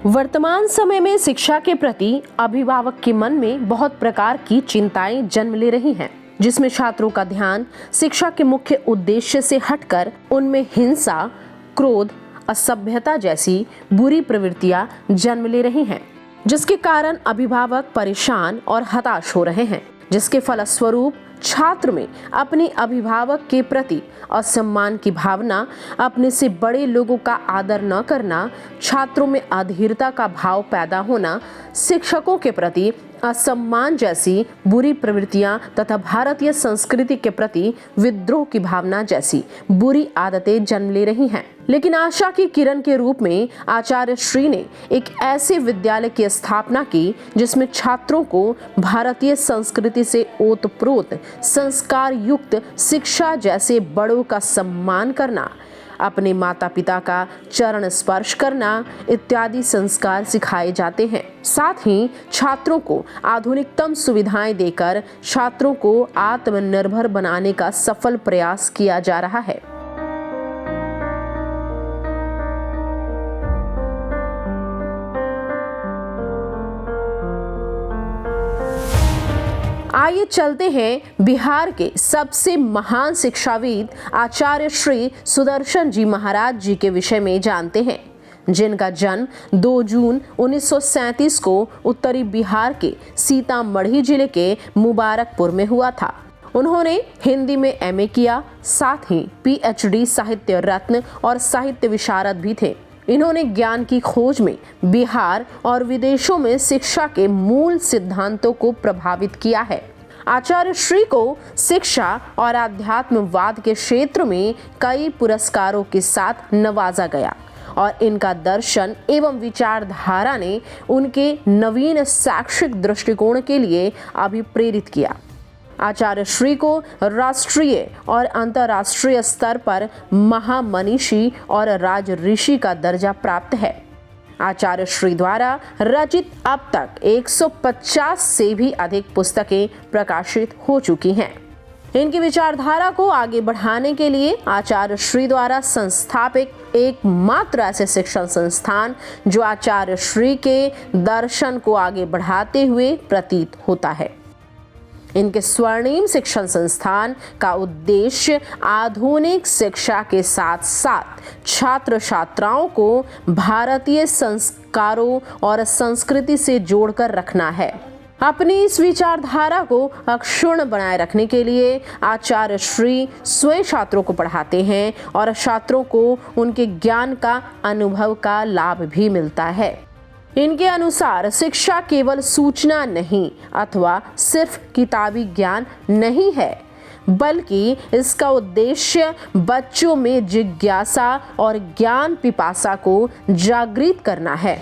वर्तमान समय में शिक्षा के प्रति अभिभावक के मन में बहुत प्रकार की चिंताएं जन्म ले रही हैं, जिसमें छात्रों का ध्यान शिक्षा के मुख्य उद्देश्य से हटकर उनमें हिंसा, क्रोध, असभ्यता जैसी बुरी प्रवृत्तियां जन्म ले रही हैं, जिसके कारण अभिभावक परेशान और हताश हो रहे हैं, जिसके फलस्वरूप छात्र में अपने अभिभावक के प्रति असम्मान की भावना, अपने से बड़े लोगों का आदर न करना, छात्रों में अधीरता का भाव पैदा होना, शिक्षकों के प्रति असम्मान जैसी बुरी प्रवृत्तियां तथा भारतीय संस्कृति के प्रति विद्रोह की भावना जैसी बुरी आदतें जन्म ले रही हैं। लेकिन आशा की किरण के रूप में आचार्य श्री ने एक ऐसे विद्यालय की स्थापना की जिसमें छात्रों को भारतीय संस्कृति से ओतप्रोत संस्कार युक्त शिक्षा जैसे बड़ों का सम्मान करना, अपने माता पिता का चरण स्पर्श करना इत्यादि संस्कार सिखाए जाते हैं। साथ ही छात्रों को आधुनिकतम सुविधाएं देकर छात्रों को आत्मनिर्भर बनाने का सफल प्रयास किया जा रहा है। आइए चलते हैं बिहार के सबसे महान शिक्षाविद आचार्य श्री सुदर्शन जी महाराज जी के विषय में जानते हैं, जिनका जन्म 2 जून 1937 को उत्तरी बिहार के सीतामढ़ी जिले के मुबारकपुर में हुआ था। उन्होंने हिंदी में एमए किया, साथ ही पीएचडी साहित्य रत्न और साहित्य विशारद भी थे। इन्होंने ज्ञान की खोज में बिहार और विदेशों में शिक्षा के मूल सिद्धांतों को प्रभावित किया है। आचार्य श्री को शिक्षा और आध्यात्मवाद के क्षेत्र में कई पुरस्कारों के साथ नवाजा गया और इनका दर्शन एवं विचारधारा ने उनके नवीन शैक्षिक दृष्टिकोण के लिए अभिप्रेरित किया। आचार्य श्री को राष्ट्रीय और अंतर्राष्ट्रीय स्तर पर महामनीषी और राजऋषि का दर्जा प्राप्त है। आचार्य श्री द्वारा रचित अब तक 150 से भी अधिक पुस्तकें प्रकाशित हो चुकी हैं। इनकी विचारधारा को आगे बढ़ाने के लिए आचार्य श्री द्वारा संस्थापित एकमात्र ऐसे शिक्षण संस्थान जो आचार्य श्री के दर्शन को आगे बढ़ाते हुए प्रतीत होता है। इनके स्वर्णिम शिक्षण संस्थान का उद्देश्य आधुनिक शिक्षा के साथ साथ छात्र छात्राओं को भारतीय संस्कारों और संस्कृति से जोड़कर रखना है। अपनी इस विचारधारा को अक्षुण्ण बनाए रखने के लिए आचार्य श्री स्वयं छात्रों को पढ़ाते हैं और छात्रों को उनके ज्ञान का अनुभव का लाभ भी मिलता है। इनके अनुसार शिक्षा केवल सूचना नहीं अथवा सिर्फ किताबी ज्ञान नहीं है, बल्कि इसका उद्देश्य बच्चों में जिज्ञासा और ज्ञान पिपासा को जागृत करना है।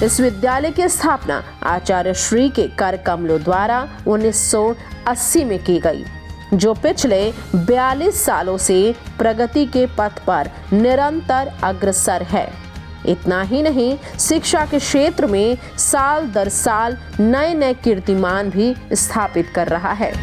इस विद्यालय की स्थापना आचार्य श्री के कर कमलों द्वारा 1980 में की गई, जो पिछले 42 सालों से प्रगति के पथ पर निरंतर अग्रसर है। इतना ही नहीं, शिक्षा के क्षेत्र में साल दर साल नए नए कीर्तिमान भी स्थापित कर रहा है।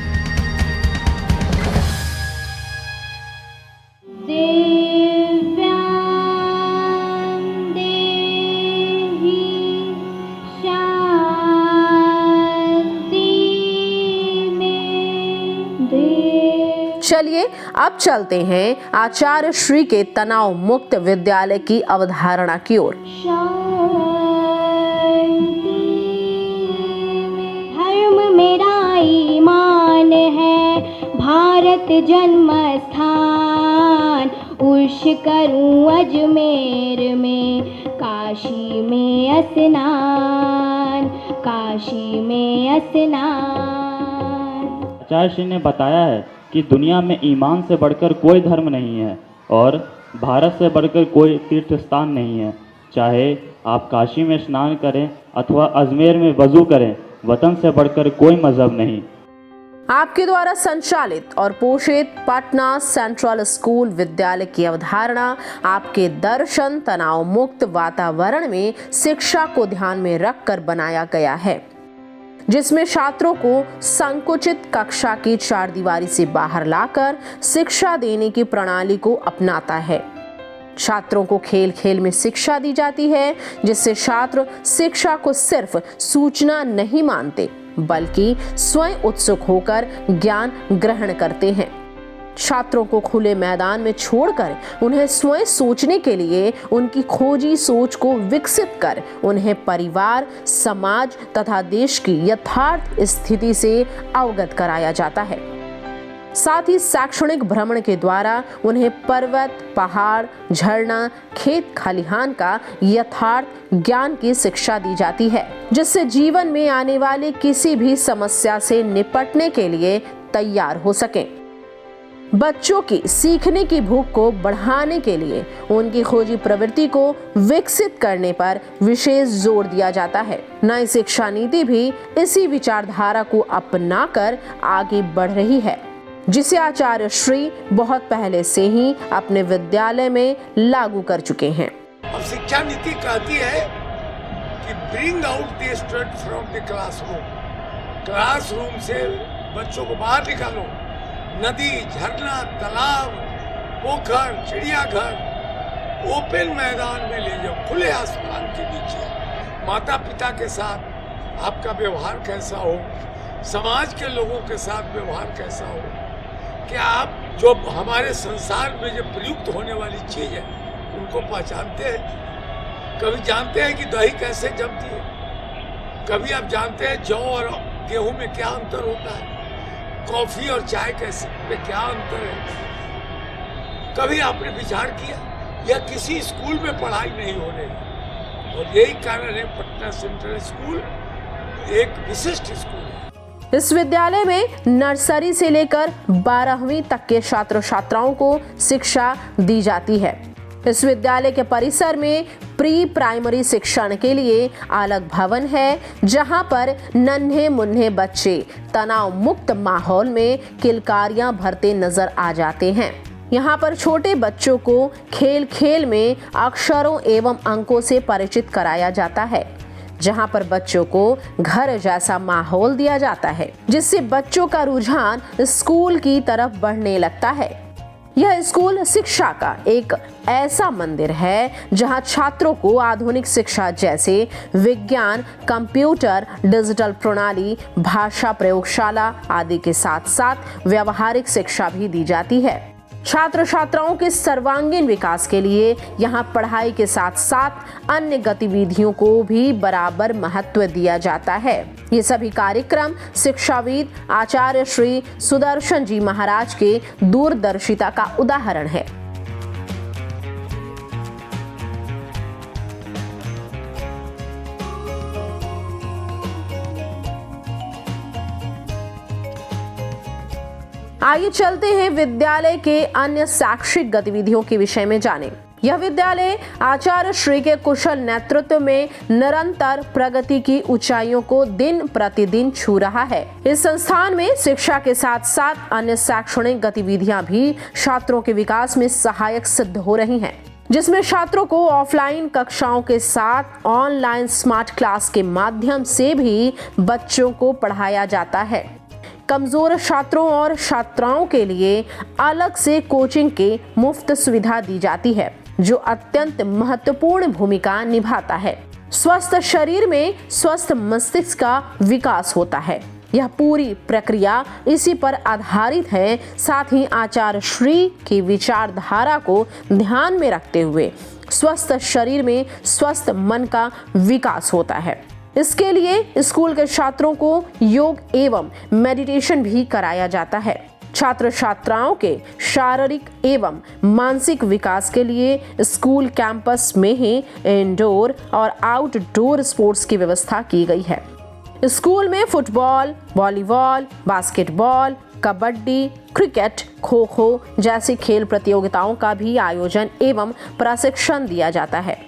चलिए अब चलते हैं आचार्य श्री के तनाव मुक्त विद्यालय की अवधारणा की ओर। धर्म मेरा ईमान है, भारत जन्म स्थान, उर्ष करूं अजमेर में, काशी में स्नान, काशी में स्नान। आचार्य श्री ने बताया है कि दुनिया में ईमान से बढ़कर कोई धर्म नहीं है और भारत से बढ़कर कोई तीर्थ स्थान नहीं है। चाहे आप काशी में स्नान करें अथवा अजमेर में वजू करें, वतन से बढ़कर कोई मजहब नहीं। आपके द्वारा संचालित और पोषित पटना सेंट्रल स्कूल विद्यालय की अवधारणा आपके दर्शन तनाव मुक्त वातावरण में शिक्षा को ध्यान में रखकर बनाया गया है, जिसमें छात्रों को संकुचित कक्षा की चार दीवारी से बाहर लाकर शिक्षा देने की प्रणाली को अपनाता है। छात्रों को खेल खेल में शिक्षा दी जाती है, जिससे छात्र शिक्षा को सिर्फ सूचना नहीं मानते बल्कि स्वयं उत्सुक होकर ज्ञान ग्रहण करते हैं। छात्रों को खुले मैदान में छोड़कर उन्हें स्वयं सोचने के लिए उनकी खोजी सोच को विकसित कर उन्हें परिवार, समाज तथा देश की यथार्थ स्थिति से अवगत कराया जाता है। साथ ही शैक्षणिक भ्रमण के द्वारा उन्हें पर्वत, पहाड़, झरना, खेत खलिहान का यथार्थ ज्ञान की शिक्षा दी जाती है, जिससे जीवन में आने वाले किसी भी समस्या से निपटने के लिए तैयार हो सकें। बच्चों की सीखने की भूख को बढ़ाने के लिए उनकी खोजी प्रवृत्ति को विकसित करने पर विशेष जोर दिया जाता है। नई शिक्षा नीति भी इसी विचारधारा को अपनाकर आगे बढ़ रही है, जिसे आचार्य श्री बहुत पहले से ही अपने विद्यालय में लागू कर चुके हैं। अब शिक्षा नीति कहती है कि bring out the student from the classroom से बच्चों को बाहर निकालो। नदी, झरना, तालाब, पोखर, चिड़ियाघर, ओपन मैदान में ले जाओ, खुले आसमान के नीचे। माता पिता के साथ आपका व्यवहार कैसा हो, समाज के लोगों के साथ व्यवहार कैसा हो, क्या आप जो हमारे संसार में जो प्रयुक्त होने वाली चीज है उनको पहचानते हैं? कभी जानते हैं कि दही कैसे जमती है? कभी आप जानते हैं जौ और गेहूं में क्या अंतर होता है? कॉफी और चाय कैसे में क्या अंतर है? कभी आपने विचार किया? या किसी स्कूल में पढ़ाई नहीं हो रही, और यही कारण है पटना सेंट्रल स्कूल एक विशिष्ट स्कूल है। इस विद्यालय में नर्सरी से लेकर 12वीं तक के छात्र छात्राओं को शिक्षा दी जाती है। इस विद्यालय के परिसर में प्री प्राइमरी शिक्षण के लिए अलग भवन है, जहां पर नन्हे मुन्ने बच्चे तनाव मुक्त माहौल में किलकारियां भरते नजर आ जाते हैं। यहाँ पर छोटे बच्चों को खेल खेल में अक्षरों एवं अंकों से परिचित कराया जाता है, जहाँ पर बच्चों को घर जैसा माहौल दिया जाता है, जिससे बच्चों का रुझान स्कूल की तरफ बढ़ने लगता है। यह स्कूल शिक्षा का एक ऐसा मंदिर है जहां छात्रों को आधुनिक शिक्षा जैसे विज्ञान, कंप्यूटर, डिजिटल प्रणाली, भाषा प्रयोगशाला आदि के साथ साथ व्यावहारिक शिक्षा भी दी जाती है। छात्र छात्राओं के सर्वांगीण विकास के लिए यहाँ पढ़ाई के साथ साथ अन्य गतिविधियों को भी बराबर महत्व दिया जाता है। ये सभी कार्यक्रम शिक्षाविद आचार्य श्री सुदर्शन जी महाराज के दूरदर्शिता का उदाहरण है। आइए चलते हैं विद्यालय के अन्य शैक्षिक गतिविधियों के विषय में जानें। यह विद्यालय आचार्य श्री के कुशल नेतृत्व में निरंतर प्रगति की ऊंचाइयों को दिन प्रतिदिन छू रहा है। इस संस्थान में शिक्षा के साथ साथ अन्य शैक्षणिक गतिविधियां भी छात्रों के विकास में सहायक सिद्ध हो रही हैं, जिसमें छात्रों को ऑफलाइन कक्षाओं के साथ ऑनलाइन स्मार्ट क्लास के माध्यम से भी बच्चों को पढ़ाया जाता है। कमजोर छात्रों और छात्राओं के लिए अलग से कोचिंग की मुफ्त सुविधा दी जाती है, जो अत्यंत महत्वपूर्ण भूमिका निभाता है। स्वस्थ शरीर में स्वस्थ मस्तिष्क का विकास होता है। यह पूरी प्रक्रिया इसी पर आधारित है। साथ ही आचार्य श्री की विचारधारा को ध्यान में रखते हुए स्वस्थ शरीर में स्वस्थ मन का विकास होता है। इसके लिए स्कूल के छात्रों को योग एवं मेडिटेशन भी कराया जाता है। छात्र छात्राओं के शारीरिक एवं मानसिक विकास के लिए स्कूल कैंपस में ही इंडोर और आउटडोर स्पोर्ट्स की व्यवस्था की गई है। स्कूल में football, volleyball, basketball, kabaddi, cricket, kho kho जैसी खेल प्रतियोगिताओं का भी आयोजन एवं प्रशिक्षण दिया जाता है।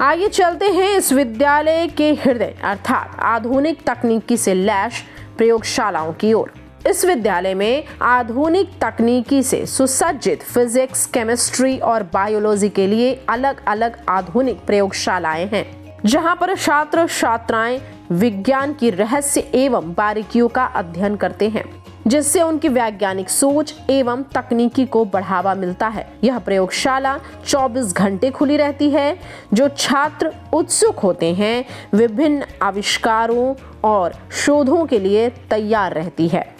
आइए चलते हैं इस विद्यालय के हृदय अर्थात आधुनिक तकनीकी से लैस प्रयोगशालाओं की ओर। इस विद्यालय में आधुनिक तकनीकी से सुसज्जित फिजिक्स, केमिस्ट्री और बायोलॉजी के लिए अलग अलग आधुनिक प्रयोगशालाएं हैं, जहां पर छात्र छात्राएं विज्ञान की रहस्य एवं बारीकियों का अध्ययन करते हैं, जिससे उनकी वैज्ञानिक सोच एवं तकनीकी को बढ़ावा मिलता है। यह प्रयोगशाला 24 घंटे खुली रहती है, जो छात्र उत्सुक होते हैं विभिन्न आविष्कारों और शोधों के लिए तैयार रहती है।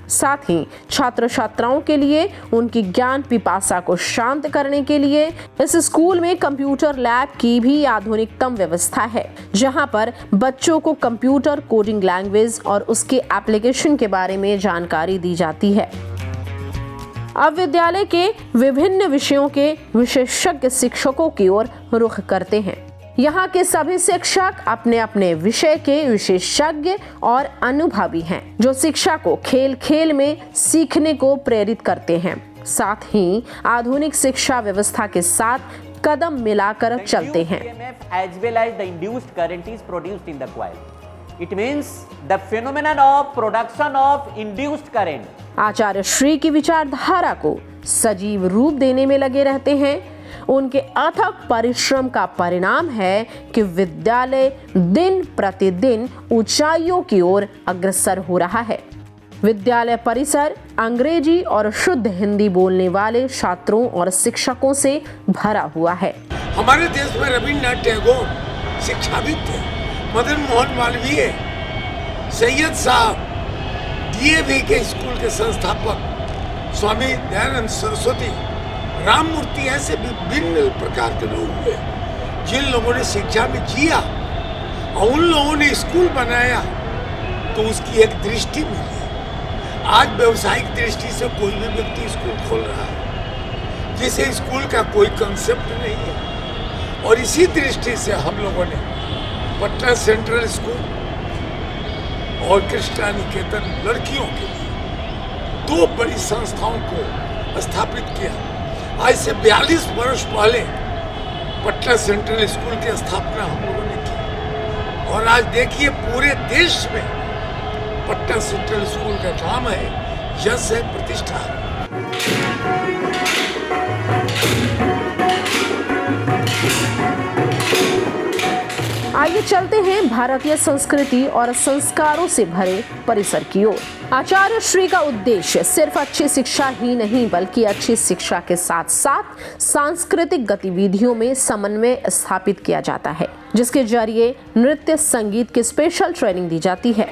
साथ ही छात्र छात्राओं के लिए उनकी ज्ञान पिपासा को शांत करने के लिए इस स्कूल में कंप्यूटर लैब की भी आधुनिकतम व्यवस्था है, जहां पर बच्चों को कंप्यूटर कोडिंग लैंग्वेज और उसके एप्लीकेशन के बारे में जानकारी दी जाती है। अब विद्यालय के विभिन्न विषयों के विशेषज्ञ शिक्षकों की ओर रुख करते हैं। यहाँ के सभी शिक्षक अपने अपने विषय के विशेषज्ञ और अनुभवी हैं, जो शिक्षा को खेल खेल में सीखने को प्रेरित करते हैं। साथ ही आधुनिक शिक्षा व्यवस्था के साथ कदम मिलाकर चलते हैं। As well as the induced current is produced in the coil. It means the phenomenon of production of induced current. आचार्य श्री की विचारधारा को सजीव रूप देने में लगे रहते हैं। उनके अथक परिश्रम का परिणाम है कि विद्यालय दिन प्रतिदिन ऊंचाइयों की ओर अग्रसर हो रहा है। विद्यालय परिसर अंग्रेजी और शुद्ध हिंदी बोलने वाले छात्रों और शिक्षकों से भरा हुआ है। हमारे देश में रविन्द्रनाथ टैगोर शिक्षाविद थे, मदन मोहन मालवीय, सैयद साहब, डीएवी के स्कूल के संस्थापक स्वामी दयानंद सरस्वती, राम मूर्ति, ऐसे विभिन्न प्रकार के लोग हुए जिन लोगों ने शिक्षा में जिया और उन लोगों ने स्कूल बनाया तो उसकी एक दृष्टि मिली। आज व्यवसायिक दृष्टि से कोई भी व्यक्ति स्कूल खोल रहा है जिसे स्कूल का कोई कंसेप्ट नहीं है, और इसी दृष्टि से हम लोगों ने पटना सेंट्रल स्कूल और कृष्णा निकेतन लड़कियों के लिए 2 बड़ी संस्थाओं को स्थापित किया। आज से 42 वर्ष पहले पटना सेंट्रल स्कूल की स्थापना हम लोगों ने की, और आज देखिए पूरे देश में पटना सेंट्रल स्कूल का नाम है, यश है, प्रतिष्ठा है। आइए चलते हैं भारतीय संस्कृति और संस्कारों से भरे परिसर की ओर। आचार्य श्री का उद्देश्य सिर्फ अच्छी शिक्षा ही नहीं, बल्कि अच्छी शिक्षा के साथ साथ सांस्कृतिक गतिविधियों में समन्वय स्थापित किया जाता है, जिसके जरिए नृत्य संगीत की स्पेशल ट्रेनिंग दी जाती है।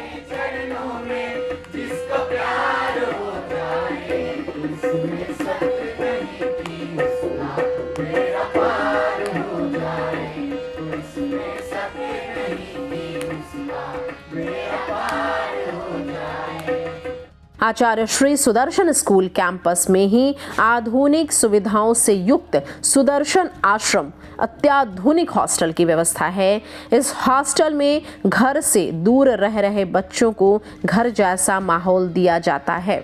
आचार्य श्री सुदर्शन स्कूल कैंपस में ही आधुनिक सुविधाओं से युक्त सुदर्शन आश्रम अत्याधुनिक हॉस्टल की व्यवस्था है। इस हॉस्टल में घर से दूर रह रहे बच्चों को घर जैसा माहौल दिया जाता है।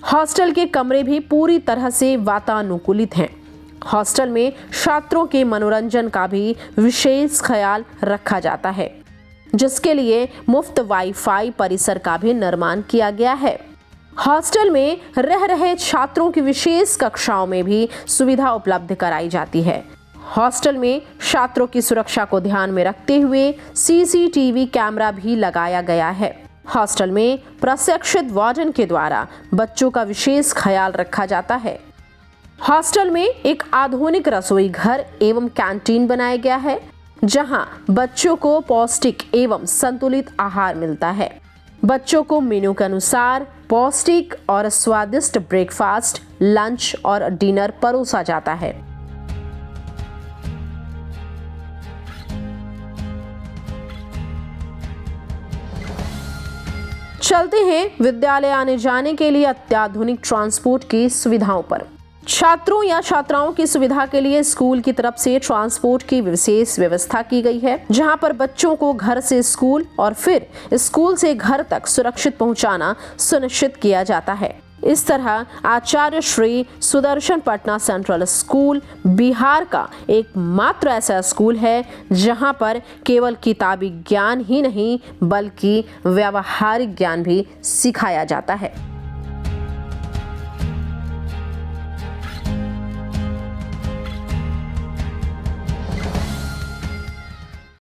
हॉस्टल के कमरे भी पूरी तरह से वातानुकूलित हैं। हॉस्टल में छात्रों के मनोरंजन का भी विशेष ख्याल रखा जाता है, जिसके लिए मुफ्त वाईफाई परिसर का भी निर्माण किया गया है। हॉस्टल में रह रहे छात्रों की विशेष कक्षाओं में भी सुविधा उपलब्ध कराई जाती है। हॉस्टल में छात्रों की सुरक्षा को ध्यान में रखते हुए सीसीटीवी कैमरा भी लगाया गया है। हॉस्टल में प्रशिक्षित वार्डन के द्वारा बच्चों का विशेष ख्याल रखा जाता है। हॉस्टल में एक आधुनिक रसोई घर एवं कैंटीन बनाया गया है, जहां बच्चों को पौष्टिक एवं संतुलित आहार मिलता है। बच्चों को मेनू के अनुसार पौष्टिक और स्वादिष्ट ब्रेकफास्ट, लंच और डिनर परोसा जाता है। चलते हैं विद्यालय आने जाने के लिए अत्याधुनिक ट्रांसपोर्ट की सुविधाओं पर। छात्रों या छात्राओं की सुविधा के लिए स्कूल की तरफ से ट्रांसपोर्ट की विशेष व्यवस्था की गई है, जहां पर बच्चों को घर से स्कूल और फिर स्कूल से घर तक सुरक्षित पहुंचाना सुनिश्चित किया जाता है। इस तरह आचार्य श्री सुदर्शन पटना सेंट्रल स्कूल बिहार का एकमात्र ऐसा स्कूल है जहां पर केवल किताबी ज्ञान ही नहीं बल्कि व्यावहारिक ज्ञान भी सिखाया जाता है।